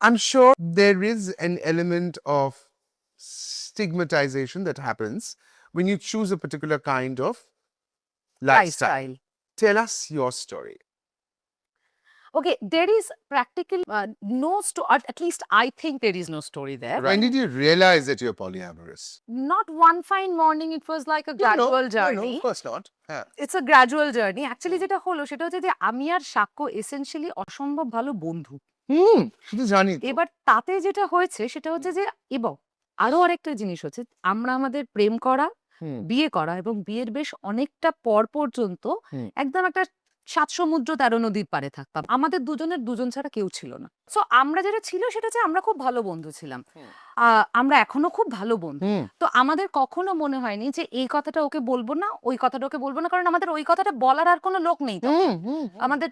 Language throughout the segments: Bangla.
I'm sure there is an element of stigmatization that happens when you choose a particular kind of lifestyle. Tell us your story. Okay, there is practically no story, at least I think there is no story there. When did you realize that you're polyamorous? Not one fine morning, it was like a gradual journey. No, of course not. Yeah. It's a gradual journey. Actually যেটা হলো সেটা হচ্ছে যে আমি আর সাক্ষ্য এসেনশিয়ালি অসম্ভব ভালো বন্ধু। শুধু জানি তো। এবার তাতে যেটা হয়েছে সেটা হচ্ছে যে এবং আরো আরেকটা জিনিস হচ্ছে আমরা আমাদের প্রেম করা, বিয়ে করা এবং বিয়ের বেশ অনেকটা পর পর্যন্ত একদম একটা ৭ সমুদ্র ১৩ নদীর পাড়ে থাকতাম। আমাদের দুজনের দুজন ছাড়া কেউ ছিল না। সো আমরা যেটা ছিল সেটা হচ্ছে আমরা খুব ভালো বন্ধু ছিলাম। আমরা এখনো খুব ভালো বন্ধু। তো আমাদের কখনো মনে হয়নি যে এই কথাটা ওকে বলবো না, ওই কথাটা ওকে বলবো না, কারণ আমাদের ওই কথাটা বলার আর কোনো লোক নেই তখন। আমাদের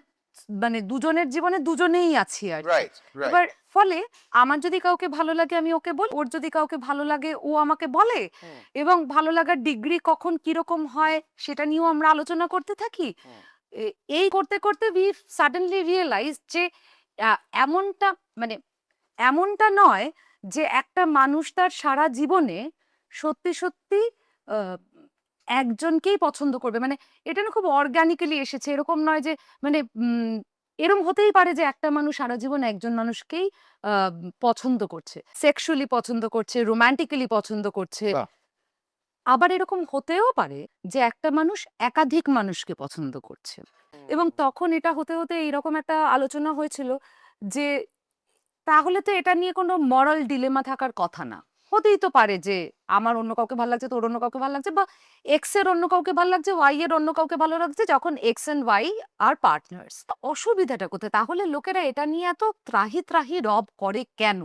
মানে দুজনের জীবনে দুজনেই আছি আর কি। Right, right. এবার ফলে আমার যদি কাউকে ভালো লাগে আমি ওকে বলি, ওর যদি কাউকে ভালো লাগে ও আমাকে বলে, এবং ভালো লাগার ডিগ্রি কখন কিরকম হয় সেটা নিয়েও আমরা আলোচনা করতে থাকি। এই করতে করতে উই সাডেনলি রিয়েলাইজ যে এমনটা মানে এমনটা নয় যে একটা মানুষ তার সারা জীবনে সত্যি সত্যি আহ, একজনকেই পছন্দ করবে, মানে এটা না খুব অর্গানিক্যালি এসেছে, এরকম নয় যে মানে এরকম হতেই পারে যে একটা মানুষ সারা জীবন একজন মানুষকেই পছন্দ করছে, সেক্সুয়ালি পছন্দ করছে, রোমান্টিক্যালি পছন্দ করছে। বাহ। আবার এরকম হতেও পারে যে একটা মানুষ একাধিক মানুষকে পছন্দ করছে, এবং তখন এটা হতে হতে এইরকম একটা আলোচনা হয়েছিল যে তাহলে তো এটা নিয়ে কোনো মরাল ডিলেমা থাকার কথা না। হতেই তো পারে যে আমার অন্য কাউকে ভালো লাগছে, তোর অন্য কাউকে ভালো লাগছে, বা এক্স এর অন্য কাউকে ভালো লাগছে, ওয়াই এর অন্য কাউকে ভালো লাগছে, যখন X and Y are partners. অসুবিধাটা কোথায়? তাহলে লোকেরা এটা নিয়ে এত ত্রাহি ত্রাহি রব করে কেন?